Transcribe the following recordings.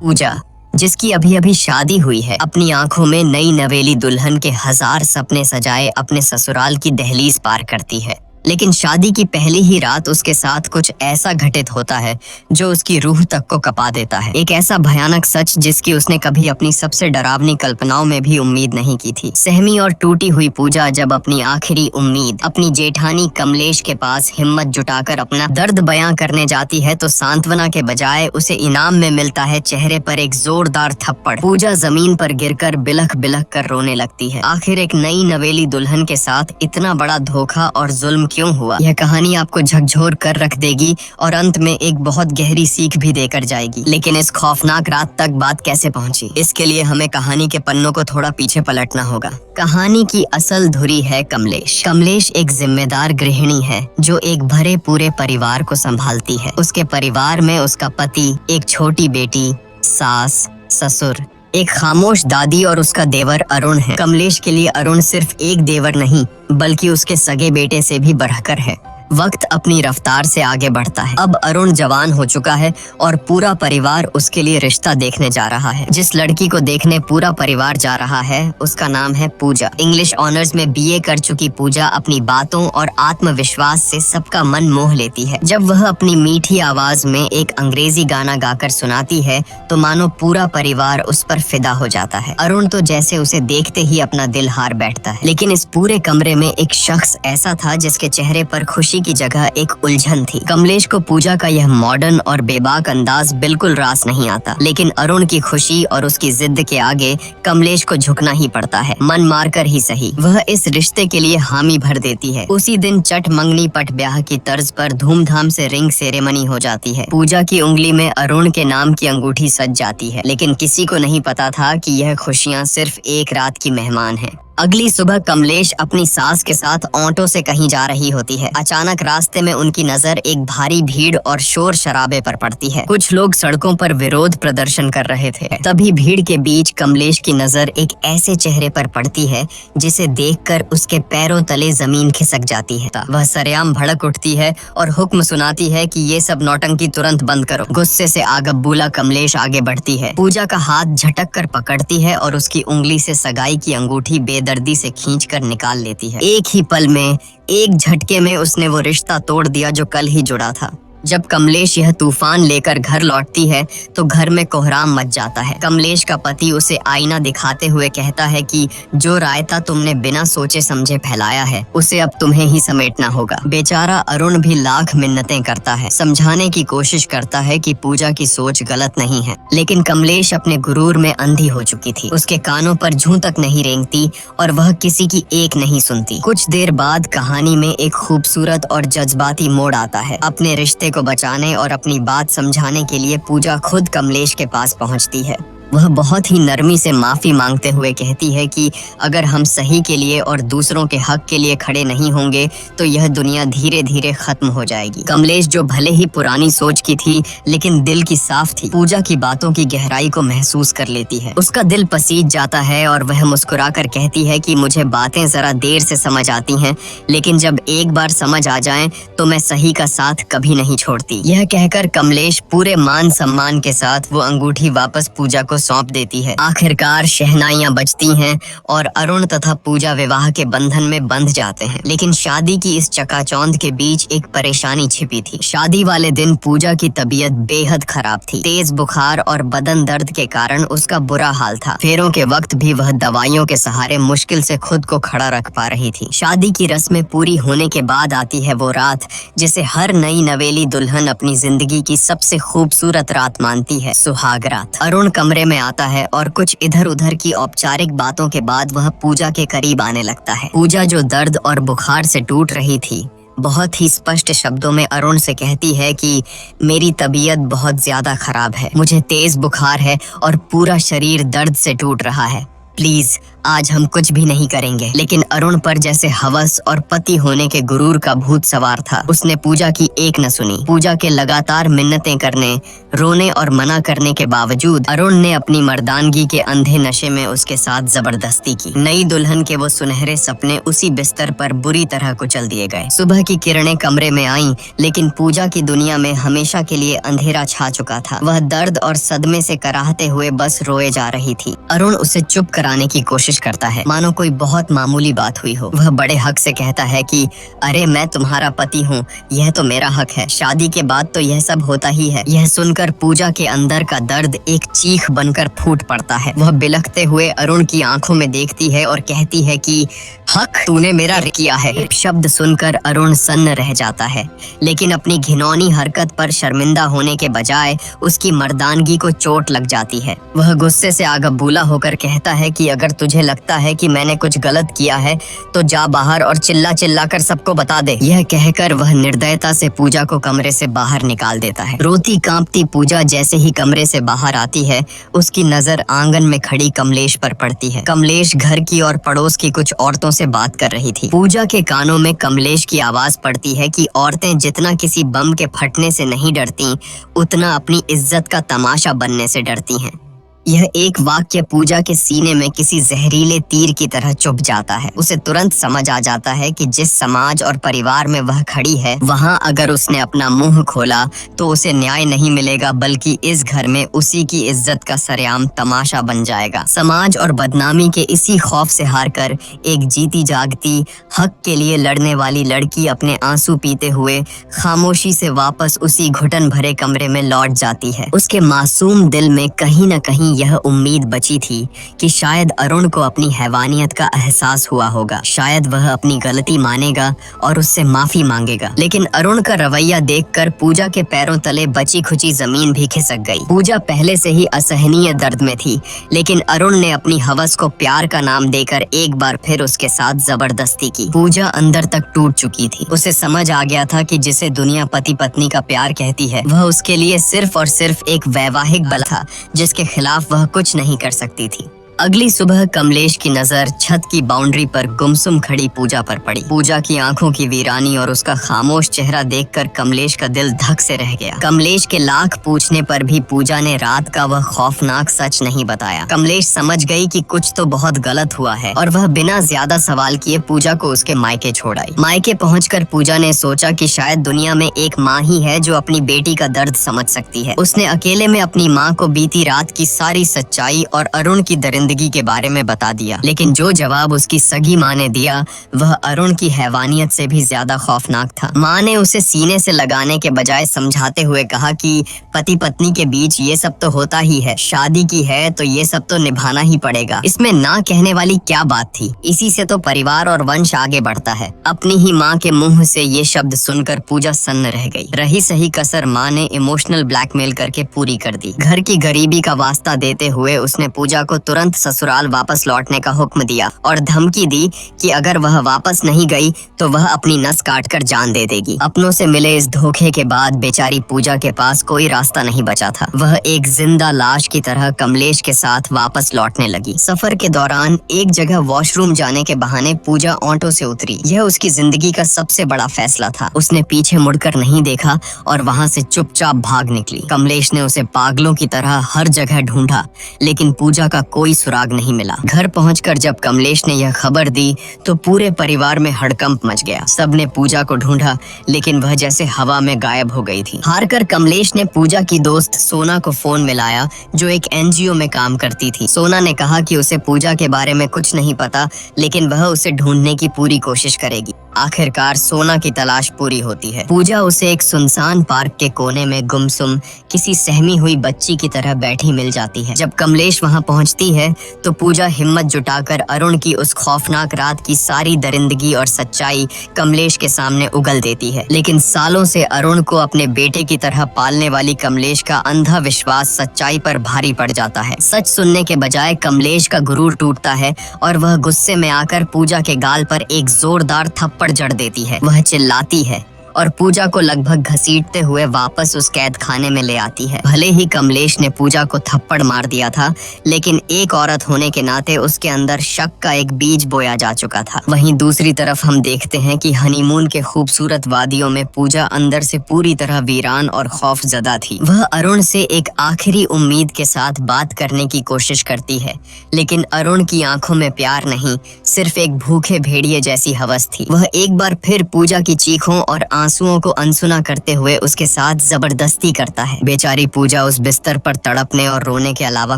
पूजा, जिसकी अभी अभी शादी हुई है, अपनी आंखों में नई नवेली दुल्हन के हजार सपने सजाए अपने ससुराल की दहलीज पार करती है। लेकिन शादी की पहली ही रात उसके साथ कुछ ऐसा घटित होता है जो उसकी रूह तक को कपा देता है। एक ऐसा भयानक सच जिसकी उसने कभी अपनी सबसे डरावनी कल्पनाओं में भी उम्मीद नहीं की थी। सहमी और टूटी हुई पूजा जब अपनी आखिरी उम्मीद अपनी जेठानी कमलेश के पास हिम्मत जुटाकर अपना दर्द बयां करने जाती है तो सांत्वना के बजाय उसे इनाम में मिलता है चेहरे पर एक जोरदार थप्पड़। पूजा जमीन पर गिरकर बिलख बिलख कर रोने लगती है। आखिर एक नई नवेली दुल्हन के साथ इतना बड़ा धोखा और जुल्म क्यों हुआ? यह कहानी आपको झकझोर कर रख देगी और अंत में एक बहुत गहरी सीख भी देकर जाएगी। लेकिन इस खौफनाक रात तक बात कैसे पहुंची, इसके लिए हमें कहानी के पन्नों को थोड़ा पीछे पलटना होगा। कहानी की असल धुरी है कमलेश। कमलेश एक जिम्मेदार गृहिणी है जो एक भरे पूरे परिवार को संभालती है। उसके परिवार में उसका पति, एक छोटी बेटी, सास, ससुर, एक खामोश दादी और उसका देवर अरुण है। कमलेश के लिए अरुण सिर्फ एक देवर नहीं बल्कि उसके सगे बेटे से भी बढ़कर है। वक्त अपनी रफ्तार से आगे बढ़ता है। अब अरुण जवान हो चुका है और पूरा परिवार उसके लिए रिश्ता देखने जा रहा है। जिस लड़की को देखने पूरा परिवार जा रहा है उसका नाम है पूजा। इंग्लिश ऑनर्स में बीए कर चुकी पूजा अपनी बातों और आत्मविश्वास से सबका मन मोह लेती है। जब वह अपनी मीठी आवाज में एक अंग्रेजी गाना गाकर सुनाती है तो मानो पूरा परिवार उस पर फिदा हो जाता है। अरुण तो जैसे उसे देखते ही अपना दिल हार बैठता है। लेकिन इस पूरे कमरे में एक शख्स ऐसा था जिसके चेहरे पर खुशी की जगह एक उलझन थी। कमलेश को पूजा का यह मॉडर्न और बेबाक अंदाज बिल्कुल रास नहीं आता, लेकिन अरुण की खुशी और उसकी जिद के आगे कमलेश को झुकना ही पड़ता है। मन मारकर ही सही, वह इस रिश्ते के लिए हामी भर देती है। उसी दिन चट मंगनी पट ब्याह की तर्ज पर धूमधाम से रिंग सेरेमनी हो जाती है। पूजा की उंगली में अरुण के नाम की अंगूठी सज जाती है, लेकिन किसी को नहीं पता था कि यह खुशियां सिर्फ एक रात की मेहमान हैं। अगली सुबह कमलेश अपनी सास के साथ ऑटो से कहीं जा रही होती है। अचानक रास्ते में उनकी नजर एक भारी भीड़ और शोर शराबे पर पड़ती है। कुछ लोग सड़कों पर विरोध प्रदर्शन कर रहे थे। तभी भीड़ के बीच कमलेश की नजर एक ऐसे चेहरे पर पड़ती है जिसे देखकर उसके पैरों तले जमीन खिसक जाती है। वह सरेआम भड़क उठती है और हुक्म सुनाती है कि ये सब नौटंकी तुरंत बंद करो। गुस्से से आगबूला कमलेश आगे बढ़ती है। पूजा का हाथ झटक कर पकड़ती है और उसकी उंगली से सगाई की अंगूठी बेदर्दी से खींचकर निकाल लेती है। एक ही पल में, एक झटके में उसने वो रिश्ता तोड़ दिया जो कल ही जुड़ा था। जब कमलेश यह तूफान लेकर घर लौटती है तो घर में कोहराम मच जाता है। कमलेश का पति उसे आईना दिखाते हुए कहता है कि जो रायता तुमने बिना सोचे समझे फैलाया है उसे अब तुम्हें ही समेटना होगा। बेचारा अरुण भी लाख मिन्नतें करता है, समझाने की कोशिश करता है कि पूजा की सोच गलत नहीं है, लेकिन कमलेश अपने गुरूर में अंधी हो चुकी थी। उसके कानों पर जूं तक नहीं रेंगती और वह किसी की एक नहीं सुनती। कुछ देर बाद कहानी में एक खूबसूरत और जज्बाती मोड़ आता है। अपने रिश्ते को बचाने और अपनी बात समझाने के लिए पूजा खुद कमलेश के पास पहुंचती है। वह बहुत ही नरमी से माफी मांगते हुए कहती है कि अगर हम सही के लिए और दूसरों के हक के लिए खड़े नहीं होंगे तो यह दुनिया धीरे धीरे खत्म हो जाएगी। कमलेश जो भले ही पुरानी सोच की थी लेकिन दिल की साफ थी, पूजा की बातों की गहराई को महसूस कर लेती है। उसका दिल पसीज जाता है और वह मुस्कुराकर कहती है कि मुझे बातें जरा देर से समझ आती हैं, लेकिन जब एक बार समझ आ जाएं तो मैं सही का साथ कभी नहीं छोड़ती। यह कहकर कमलेश पूरे मान सम्मान के साथ वो अंगूठी वापस पूजा को सौंप देती है। आखिरकार शहनाइयां बजती हैं और अरुण तथा पूजा विवाह के बंधन में बंध जाते हैं। लेकिन शादी की इस चकाचौंध के बीच एक परेशानी छिपी थी। शादी वाले दिन पूजा की तबीयत बेहद खराब थी। तेज बुखार और बदन दर्द के कारण उसका बुरा हाल था। फेरों के वक्त भी वह दवाइयों के सहारे मुश्किल से खुद को खड़ा रख पा रही थी। शादी की रस्में पूरी होने के बाद आती है वो रात जिसे हर नई नवेली दुल्हन अपनी जिंदगी की सबसे खूबसूरत रात मानती है, सुहाग रात। अरुण कमरे में आता है और कुछ इधर उधर की औपचारिक बातों के बाद वह पूजा के करीब आने लगता है। पूजा जो दर्द और बुखार से टूट रही थी बहुत ही स्पष्ट शब्दों में अरुण से कहती है कि मेरी तबीयत बहुत ज्यादा खराब है, मुझे तेज बुखार है और पूरा शरीर दर्द से टूट रहा है। प्लीज आज हम कुछ भी नहीं करेंगे। लेकिन अरुण पर जैसे हवस और पति होने के गुरूर का भूत सवार था। उसने पूजा की एक न सुनी। पूजा के लगातार मिन्नतें करने, रोने और मना करने के बावजूद अरुण ने अपनी मर्दानगी के अंधे नशे में उसके साथ जबरदस्ती की। नई दुल्हन के वो सुनहरे सपने उसी बिस्तर पर बुरी तरह कुचल दिए गए। सुबह की किरणें कमरे में आईं, लेकिन पूजा की दुनिया में हमेशा के लिए अंधेरा छा चुका था। वह दर्द और सदमे से कराहते हुए बस रोए जा रही थी। अरुण उसे चुप कराने की कोशिश करता है, मानो कोई बहुत मामूली बात हुई हो। वह बड़े हक से कहता है कि अरे मैं तुम्हारा पति हूँ, यह तो मेरा हक है। शादी के बाद तो यह सब होता ही है। यह सुनकर पूजा के अंदर का दर्द एक चीख बनकर फूट पड़ता है। वह बिलखते हुए अरुण की आंखों में देखती है और कहती है कि हक तूने मेरा किया है। शब्द सुनकर अरुण सन्न रह जाता है, लेकिन अपनी घिनौनी हरकत पर शर्मिंदा होने के बजाय उसकी मर्दानगी को चोट लग जाती है। वह गुस्से से आगबूला होकर कहता है कि अगर तुझे लगता है कि मैंने कुछ गलत किया है तो जा बाहर और चिल्ला चिल्ला कर सबको बता दे। यह कहकर वह निर्दयता से पूजा को कमरे से बाहर निकाल देता है। रोती कांपती पूजा जैसे ही कमरे से बाहर आती है, उसकी नजर आंगन में खड़ी कमलेश पर पड़ती है। कमलेश घर की और पड़ोस की कुछ औरतों से बात कर रही थी। पूजा के कानों में कमलेश की आवाज पड़ती है कि औरतें जितना किसी बम के फटने से नहीं डरती, उतना अपनी इज्जत का तमाशा बनने से डरती हैं। यह एक वाक्य पूजा के सीने में किसी जहरीले तीर की तरह चुभ जाता है। उसे तुरंत समझ आ जाता है कि जिस समाज और परिवार में वह खड़ी है, वहाँ अगर उसने अपना मुंह खोला तो उसे न्याय नहीं मिलेगा, बल्कि इस घर में उसी की इज्जत का सरेआम तमाशा बन जाएगा। समाज और बदनामी के इसी खौफ से हारकर एक जीती जागती हक के लिए लड़ने वाली लड़की अपने आंसू पीते हुए खामोशी से वापस उसी घुटन भरे कमरे में लौट जाती है। उसके मासूम दिल में कहीं न कहीं यह उम्मीद बची थी कि शायद अरुण को अपनी हैवानियत का एहसास हुआ होगा। शायद वह अपनी गलती मानेगा और उससे माफी मांगेगा। लेकिन अरुण का रवैया देखकर पूजा के पैरों तले बची खुची जमीन भी खिसक गई। पूजा पहले से ही असहनीय दर्द में थी, लेकिन अरुण ने अपनी हवस को प्यार का नाम देकर एक बार फिर उसके साथ जबरदस्ती की। पूजा अंदर तक टूट चुकी थी। उसे समझ आ गया था कि जिसे दुनिया पति पत्नी का प्यार कहती है, वह उसके लिए सिर्फ और सिर्फ एक वैवाहिक बल था, जिसके खिलाफ वह कुछ नहीं कर सकती थी। अगली सुबह कमलेश की नजर छत की बाउंड्री पर गुमसुम खड़ी पूजा पर पड़ी। पूजा की आंखों की वीरानी और उसका खामोश चेहरा देखकर कमलेश का दिल धक से रह गया। कमलेश के लाख पूछने पर भी पूजा ने रात का वह खौफनाक सच नहीं बताया। कमलेश समझ गई कि कुछ तो बहुत गलत हुआ है और वह बिना ज्यादा सवाल किए पूजा को उसके मायके छोड़ आई। मायके पहुंचकर पूजा ने सोचा कि शायद दुनिया में एक माँ ही है जो अपनी बेटी का दर्द समझ सकती है। उसने अकेले में अपनी माँ को बीती रात की सारी सच्चाई और अरुण की दरिंदगी के बारे में बता दिया। लेकिन जो जवाब उसकी सगी माँ ने दिया, वह अरुण की हैवानियत से भी ज्यादा खौफनाक था। माँ ने उसे सीने से लगाने के बजाय समझाते हुए कहा कि पति पत्नी के बीच ये सब तो होता ही है, शादी की है तो ये सब तो निभाना ही पड़ेगा। इसमें ना कहने वाली क्या बात थी? इसी से तो परिवार और वंश आगे बढ़ता है। अपनी ही माँ के मुंह से ये शब्द सुनकर पूजा सन्न रह गई। रही सही कसर माँ ने इमोशनल ब्लैकमेल करके पूरी कर दी। घर की गरीबी का वास्ता देते हुए उसने पूजा को तुरंत ससुराल वापस लौटने का हुक्म दिया और धमकी दी कि अगर वह वापस नहीं गई तो वह अपनी नस काटकर जान दे देगी। अपनों से मिले इस धोखे के बाद बेचारी पूजा के पास कोई रास्ता नहीं बचा था। वह एक जिंदा लाश की तरह कमलेश के साथ वापस लौटने लगी। सफर के दौरान एक जगह वॉशरूम जाने के बहाने पूजा ऑटो से उतरी। यह उसकी जिंदगी का सबसे बड़ा फैसला था। उसने पीछे मुड़कर नहीं देखा और वहाँ से चुपचाप भाग निकली। कमलेश ने उसे पागलों की तरह हर जगह ढूंढा, लेकिन पूजा का कोई सुराग नहीं मिला। घर पहुंचकर जब कमलेश ने यह खबर दी तो पूरे परिवार में हड़कंप मच गया। सबने पूजा को ढूंढा, लेकिन वह जैसे हवा में गायब हो गई थी। हारकर कमलेश ने पूजा की दोस्त सोना को फोन मिलाया, जो एक एनजीओ में काम करती थी। सोना ने कहा कि उसे पूजा के बारे में कुछ नहीं पता, लेकिन वह उसे ढूंढने की पूरी कोशिश करेगी। आखिरकार सोना की तलाश पूरी होती है। पूजा उसे एक सुनसान पार्क के कोने में गुमसुम किसी सहमी हुई बच्ची की तरह बैठी मिल जाती है। जब कमलेश वहां पहुंचती है तो पूजा हिम्मत जुटाकर अरुण की उस खौफनाक रात की सारी दरिंदगी और सच्चाई कमलेश के सामने उगल देती है। लेकिन सालों से अरुण को अपने बेटे की तरह पालने वाली कमलेश का अंधा विश्वास सच्चाई पर भारी पड़ जाता है। सच सुनने के बजाय कमलेश का गुरूर टूटता है और वह गुस्से में आकर पूजा के गाल पर एक जोरदार थप्पड़ जड़ देती है। वह चिल्लाती है, और पूजा को लगभग घसीटते हुए वापस उस कैद खाने में ले आती है। भले ही कमलेश ने पूजा को थप्पड़ मार दिया था, लेकिन एक औरत होने के नाते उसके अंदर शक का एक बीज बोया जा चुका था। वहीं दूसरी तरफ हम देखते हैं कि हनीमून के खूबसूरत वादियों में पूजा अंदर से पूरी तरह वीरान और खौफजदा थी। वह अरुण से एक आखिरी उम्मीद के साथ बात करने की कोशिश करती है, लेकिन अरुण की आंखों में प्यार नहीं, सिर्फ एक भूखे भेड़िए जैसी हवस थी। वह एक बार फिर पूजा की चीखों और आंसुओं को अनसुना करते हुए उसके साथ जबरदस्ती करता है। बेचारी पूजा उस बिस्तर पर तड़पने और रोने के अलावा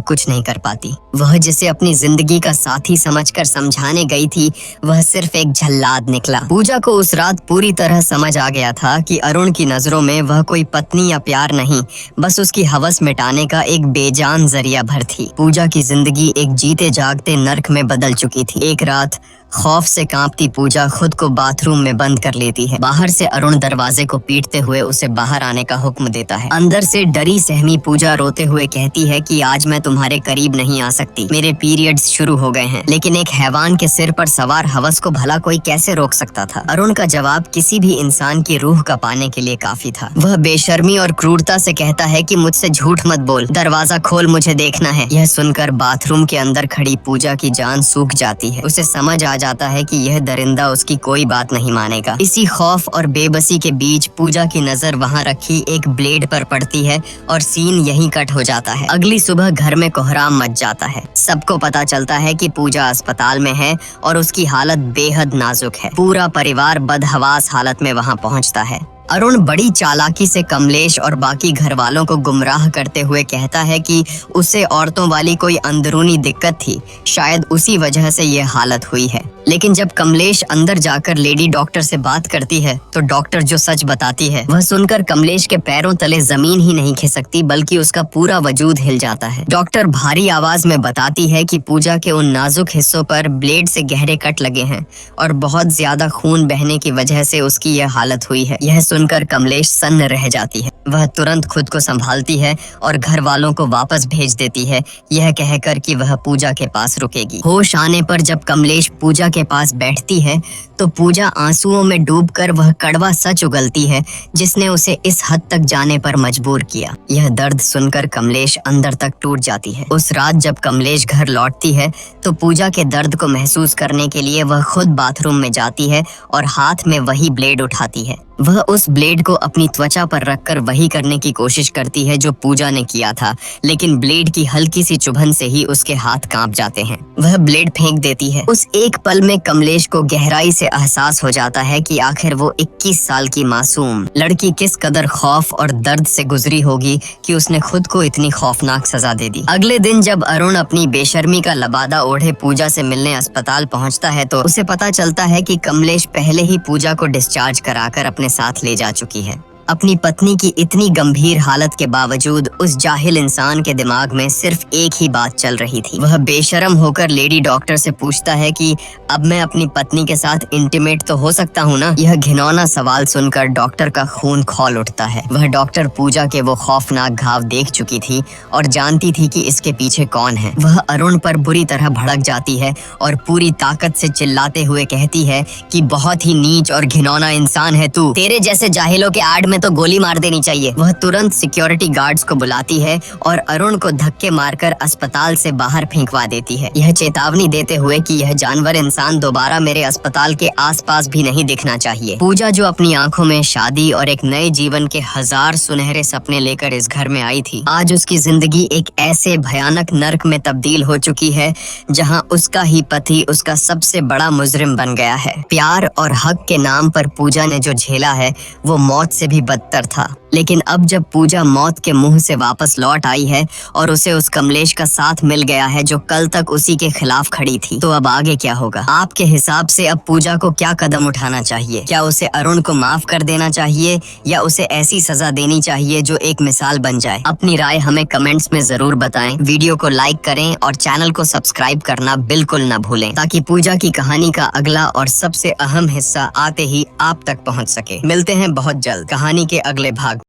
कुछ नहीं कर पाती। वह जिसे अपनी जिंदगी का साथी समझकर समझाने गई थी, वह सिर्फ एक झल्लाद निकला। पूजा को उस रात पूरी तरह समझ आ गया था कि अरुण की नजरों में वह कोई पत्नी या प्यार नहीं, बस उसकी हवस मिटाने का एक बेजान जरिया भर थी। पूजा की जिंदगी एक जीते जागते नर्क में बदल चुकी थी। एक रात खौफ से कांपती पूजा खुद को बाथरूम में बंद कर लेती है। बाहर से अरुण दरवाजे को पीटते हुए उसे बाहर आने का हुक्म देता है। अंदर से डरी सहमी पूजा रोते हुए कहती है कि आज मैं तुम्हारे करीब नहीं आ सकती, मेरे पीरियड्स शुरू हो गए हैं। लेकिन एक हैवान के सिर पर सवार हवस को भला कोई कैसे रोक सकता था? अरुण का जवाब किसी भी इंसान की रूह का पाने के लिए काफी था। वह बेशर्मी और क्रूरता से कहता है कि मुझसे झूठ मत बोल, दरवाजा खोल, मुझे देखना है। यह सुनकर बाथरूम के अंदर खड़ी पूजा की जान सूख जाती है। उसे समझ आ जाता है कि यह दरिंदा उसकी कोई बात नहीं मानेगा। इसी खौफ और बेबसी के बीच पूजा की नजर वहां रखी एक ब्लेड पर पड़ती है और सीन यहीं कट हो जाता है। अगली सुबह घर में कोहराम मच जाता है। सबको पता चलता है कि पूजा अस्पताल में है और उसकी हालत बेहद नाजुक है। पूरा परिवार बदहवास हालत में वहां पहुंचता है। अरुण बड़ी चालाकी से कमलेश और बाकी घर वालों को गुमराह करते हुए कहता है कि उसे औरतों वाली कोई अंदरूनी दिक्कत थी, शायद उसी वजह से ये हालत हुई है। लेकिन जब कमलेश अंदर जाकर लेडी डॉक्टर से बात करती है तो डॉक्टर जो सच बताती है वह सुनकर कमलेश के पैरों तले जमीन ही नहीं खिसकती, बल्कि उसका पूरा वजूद हिल जाता है। डॉक्टर भारी आवाज में बताती है कि पूजा के उन नाजुक हिस्सों पर ब्लेड से गहरे कट लगे हैं और बहुत ज्यादा खून बहने की वजह से उसकी यह हालत हुई है। यह सुनकर कमलेश सन्न रह जाती है। वह तुरंत खुद को संभालती है और घर वालों को वापस भेज देती है, यह कहकर कि वह पूजा के पास रुकेगी। होश आने पर जब कमलेश पूजा के पास बैठती है तो पूजा आंसुओं में डूबकर वह कड़वा सच उगलती है जिसने उसे इस हद तक जाने पर मजबूर किया। यह दर्द सुनकर कमलेश अंदर तक टूट जाती है। उस रात जब कमलेश घर लौटती है तो पूजा के दर्द को महसूस करने के लिए वह खुद बाथरूम में जाती है और हाथ में वही ब्लेड उठाती है। वह उस ब्लेड को अपनी त्वचा पर रखकर वही करने की कोशिश करती है जो पूजा ने किया था, लेकिन ब्लेड की हल्की सी चुभन से ही उसके हाथ कांप जाते हैं। वह ब्लेड फेंक देती है। उस एक पल में कमलेश को गहराई से एहसास हो जाता है कि आखिर वो 21 साल की मासूम लड़की किस कदर खौफ और दर्द से गुजरी होगी कि उसने खुद को इतनी खौफनाक सजा दे दी। अगले दिन जब अरुण अपनी बेशर्मी का लबादा ओढ़े पूजा से मिलने अस्पताल पहुंचता है तो उसे पता चलता है कि कमलेश पहले ही पूजा को डिस्चार्ज कराकर अपने साथ ले जा चुकी है। अपनी पत्नी की इतनी गंभीर हालत के बावजूद उस जाहिल इंसान के दिमाग में सिर्फ एक ही बात चल रही थी। वह बेशरम होकर लेडी डॉक्टर से पूछता है कि अब मैं अपनी पत्नी के साथ इंटीमेट तो हो सकता हूँ ना? यह घिनौना सवाल सुनकर डॉक्टर का खून खौल उठता है। वह डॉक्टर पूजा के वो खौफनाक घाव देख चुकी थी और जानती थी कि इसके पीछे कौन है। वह अरुण पर बुरी तरह भड़क जाती है और पूरी ताकत से चिल्लाते हुए कहती है कि बहुत ही नीच और घिनौना इंसान है तू, तेरे जैसे जाहिलों के आड़ में तो गोली मार देनी चाहिए। वह तुरंत सिक्योरिटी गार्ड्स को बुलाती है और अरुण को धक्के मारकर अस्पताल से बाहर फेंकवा देती है, यह चेतावनी देते हुए कि यह जानवर इंसान दोबारा मेरे अस्पताल के आसपास भी नहीं दिखना चाहिए। पूजा जो अपनी आंखों में शादी और एक नए जीवन के 1000 सुनहरे सपने लेकर इस घर में आई थी, आज उसकी जिंदगी एक ऐसे भयानक नर्क में तब्दील हो चुकी है जहां उसका ही पति उसका सबसे बड़ा मुजरिम बन गया है। प्यार और हक के नाम पर पूजा ने जो झेला है वो मौत से भी बदतर था। लेकिन अब जब पूजा मौत के मुंह से वापस लौट आई है और उसे उस कमलेश का साथ मिल गया है जो कल तक उसी के खिलाफ खड़ी थी, तो अब आगे क्या होगा? आपके हिसाब से अब पूजा को क्या कदम उठाना चाहिए? क्या उसे अरुण को माफ कर देना चाहिए या उसे ऐसी सजा देनी चाहिए जो एक मिसाल बन जाए? अपनी राय हमें कमेंट्स में जरूर बताएं। वीडियो को लाइक करें और चैनल को सब्सक्राइब करना बिल्कुल न भूलें ताकि पूजा की कहानी का अगला और सबसे अहम हिस्सा आते ही आप तक पहुँच सके। मिलते हैं बहुत जल्द कहानी के अगले भाग।